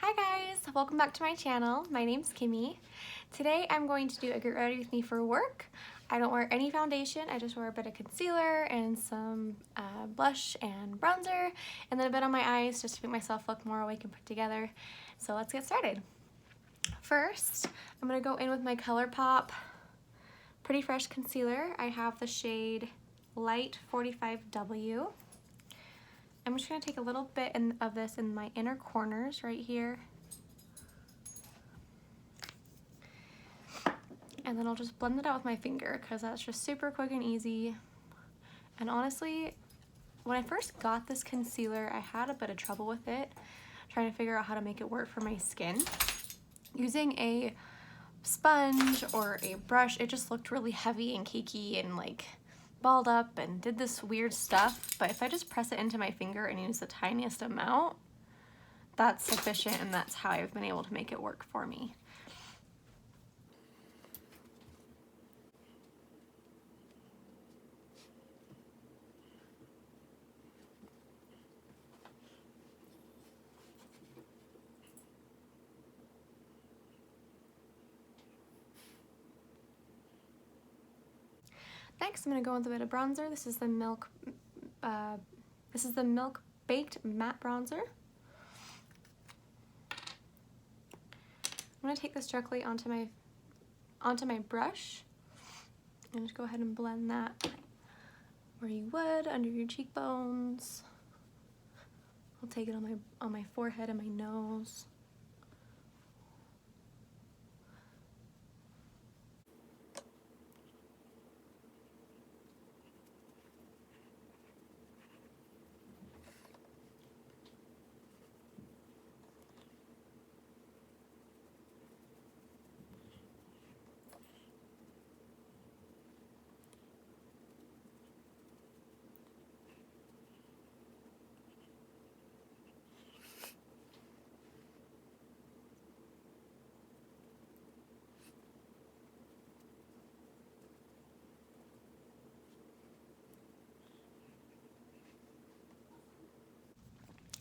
Hi guys, welcome back to my channel. My name's Kimmy. Today I'm going to do a get ready with me for work. I don't wear any foundation, I just wear a bit of concealer and some blush and bronzer and then a bit on my eyes just to make myself look more awake and put together. So let's get started. First, I'm going to go in with my ColourPop Pretty Fresh Concealer. I have the shade Light 45W. I'm just going to take a little bit of this in my inner corners right here. And then I'll just blend it out with my finger because that's just super quick and easy. And honestly, when I first got this concealer, I had a bit of trouble with it, trying to figure out how to make it work for my skin. Using a sponge or a brush, it just looked really heavy and cakey and like balled up and did this weird stuff. But if I just press it into my finger and use the tiniest amount, that's sufficient, and that's how I've been able to make it work for me. Next, I'm going to go with a bit of bronzer. This is the Milk Baked Matte Bronzer. I'm going to take this directly onto my brush and just go ahead and blend that where you would under your cheekbones. I'll take it on my forehead and my nose.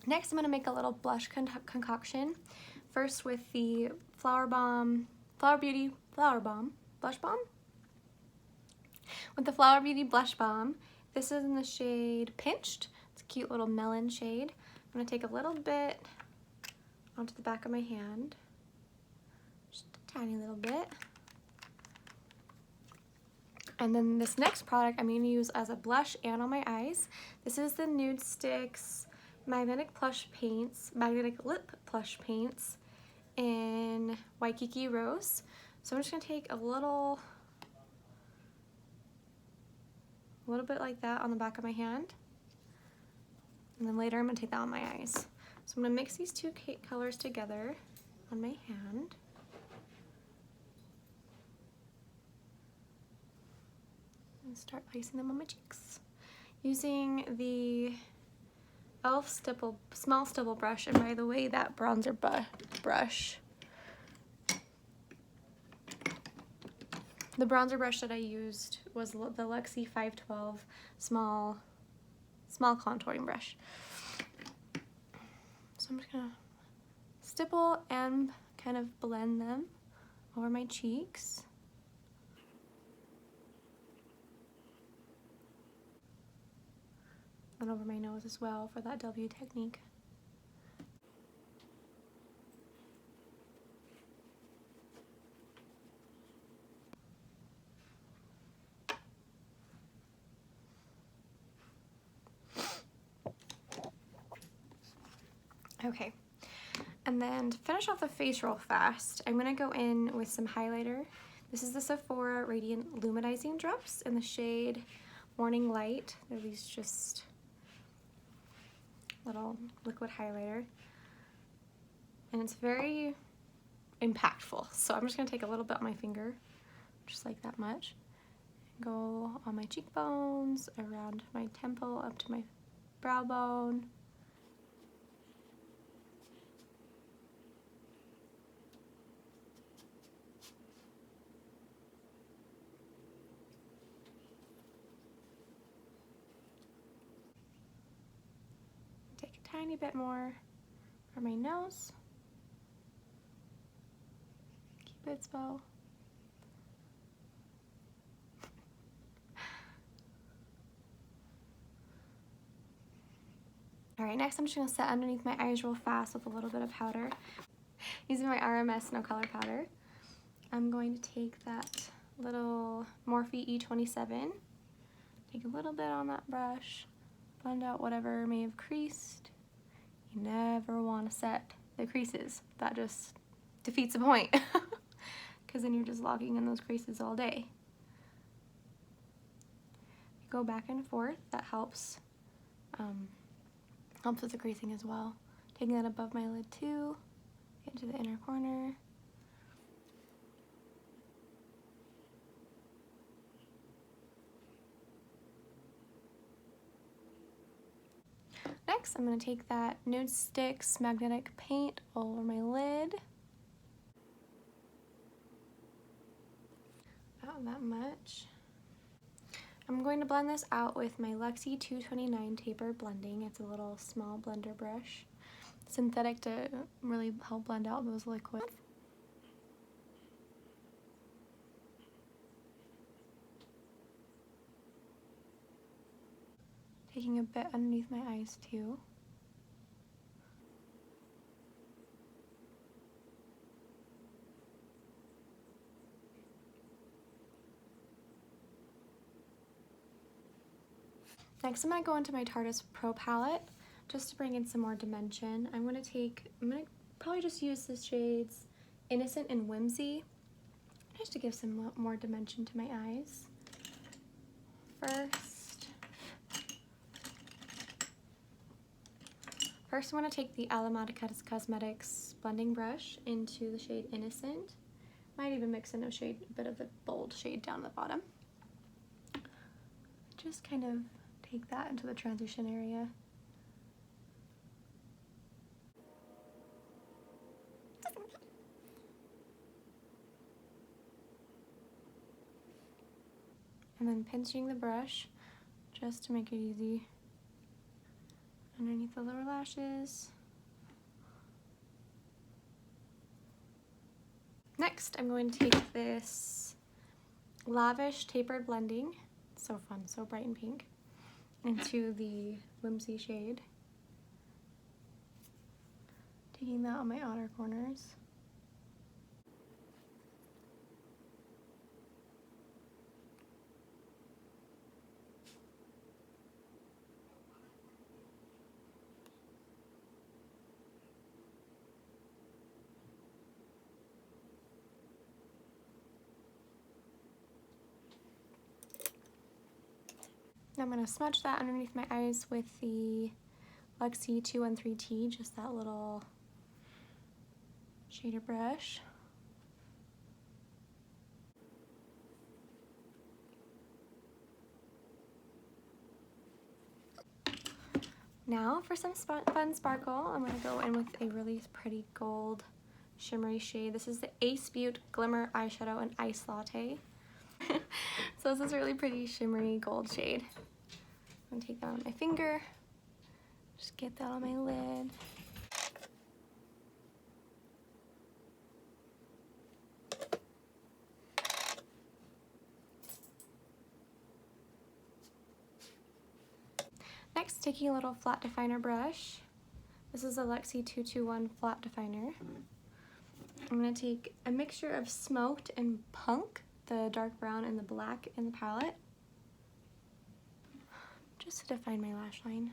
Next, I'm going to make a little blush concoction. First with the Flower Beauty Blush Balm. With the Flower Beauty Blush Balm, this is in the shade Pinched. It's a cute little melon shade. I'm going to take a little bit onto the back of my hand, just a tiny little bit. And then this next product I'm going to use as a blush and on my eyes. This is the Nude Sticks Magnetic Lip Plush Paints in Waikiki Rose. So I'm just going to take a little bit like that on the back of my hand. And then later I'm going to take that on my eyes. So I'm going to mix these two colors together on my hand. And start placing them on my cheeks. Using the e.l.f. small stipple brush, and by the way, that bronzer brush, the bronzer brush that I used was the Luxie 512 small contouring brush. So I'm just gonna stipple and kind of blend them over my cheeks. And over my nose as well for that W technique. Okay, and then to finish off the face real fast, I'm gonna go in with some highlighter. This is the Sephora Radiant Luminizing Drops in the shade Morning Light. They're these just little liquid highlighter, and it's very impactful. So I'm just gonna take a little bit on my finger, just like that much, and go on my cheekbones, around my temple, up to my brow bone. Take a tiny bit more for my nose. Cupid's bow. Alright, next I'm just going to set underneath my eyes real fast with a little bit of powder. Using my RMS No Color powder. I'm going to take that little Morphe E27, take a little bit on that brush, blend out whatever may have creased. You never want to set the creases. That just defeats the point, because then you're just locking in those creases all day. You go back and forth, that helps with the creasing as well. Taking that above my lid too, get to the inner corner. Next, I'm going to take that Nude Sticks magnetic paint all over my lid. About that much. I'm going to blend this out with my Luxie 229 taper blending. It's a little small blender brush. Synthetic to really help blend out those liquids. Taking a bit underneath my eyes too. Next, I'm going to go into my Tarte Pro palette just to bring in some more dimension. I'm going to probably just use the shades Innocent and Whimsy just to give some more dimension to my eyes. First, I'm going to take the Alameda Cosmetics blending brush into the shade Innocent. Might even mix in a bit of the bold shade down the bottom. Just kind of take that into the transition area. And then pinching the brush just to make it easy underneath the lower lashes. Next, I'm going to take this Lavish Tapered Blending, so fun, so bright and pink, into the Whimsy shade. Taking that on my outer corners. I'm going to smudge that underneath my eyes with the Luxie 213T, just that little shader brush. Now for some fun sparkle, I'm going to go in with a really pretty gold shimmery shade. This is the Ace Butte Glimmer Eyeshadow in Ice Latte. So this is a really pretty shimmery gold shade. I'm going to take that on my finger, just get that on my lid. Next, taking a little flat definer brush. This is a Luxie 221 flat definer. I'm going to take a mixture of Smoked and Punk, the dark brown and the black in the palette, just to define my lash line.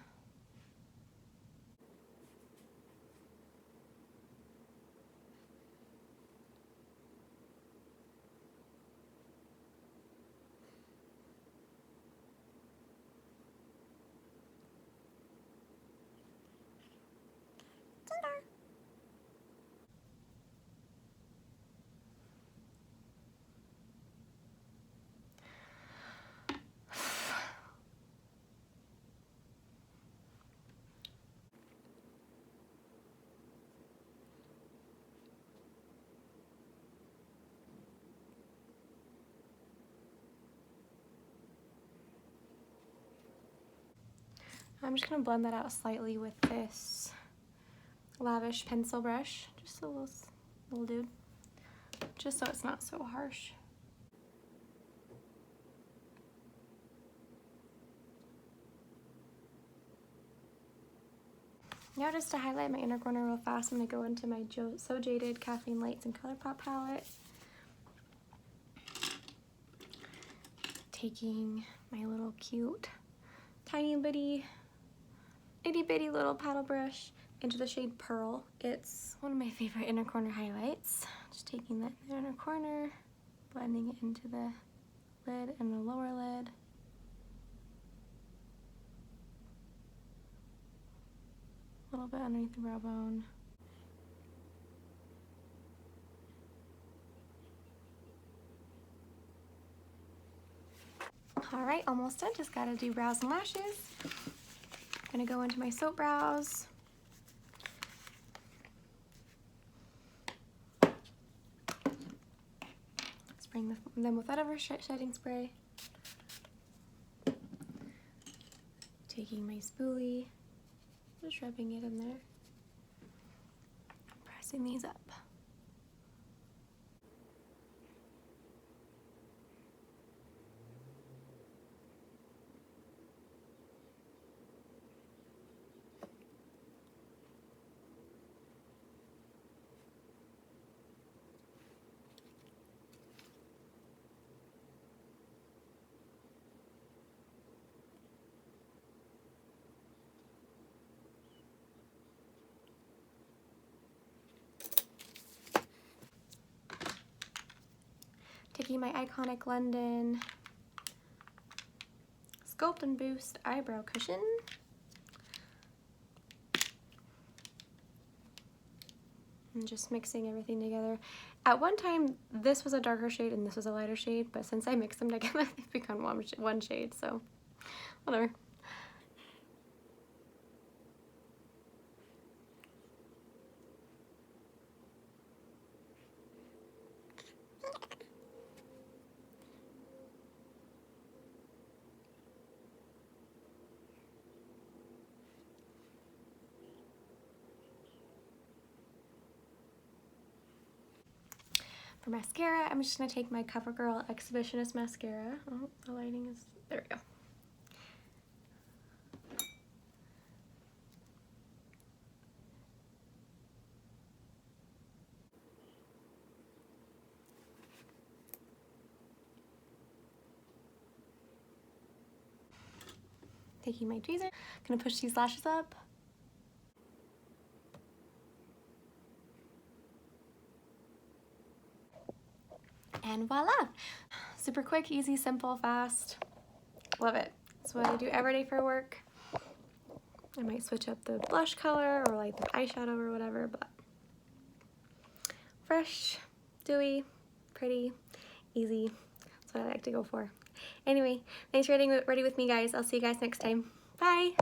I'm just going to blend that out slightly with this Lavish pencil brush, just a little dude. just so it's not so harsh. Now just to highlight my inner corner real fast, I'm going to go into my So Jaded Caffeine Lights and ColourPop palette. Taking my little cute, tiny bitty, itty bitty little paddle brush into the shade Pearl. It's one of my favorite inner corner highlights. Just taking that in the inner corner, blending it into the lid and the lower lid. A little bit underneath the brow bone. Alright, almost done. Just gotta do brows and lashes. I'm gonna go into my soap brows. Spraying them with whatever setting spray. Taking my spoolie, just rubbing it in there. Pressing these up. Taking my Iconic London Sculpt and Boost Eyebrow Cushion. And just mixing everything together. At one time, this was a darker shade and this was a lighter shade, but since I mixed them together, they've become one shade, so whatever. For mascara, I'm just going to take my CoverGirl Exhibitionist Mascara. Oh, the lighting is... there we go. Taking my tweezer, going to push these lashes up. And voila! Super quick, easy, simple, fast. Love it. That's what I do every day for work. I might switch up the blush color or like the eyeshadow or whatever, but fresh, dewy, pretty, easy. That's what I like to go for. Anyway, thanks for getting ready with me, guys. I'll see you guys next time. Bye!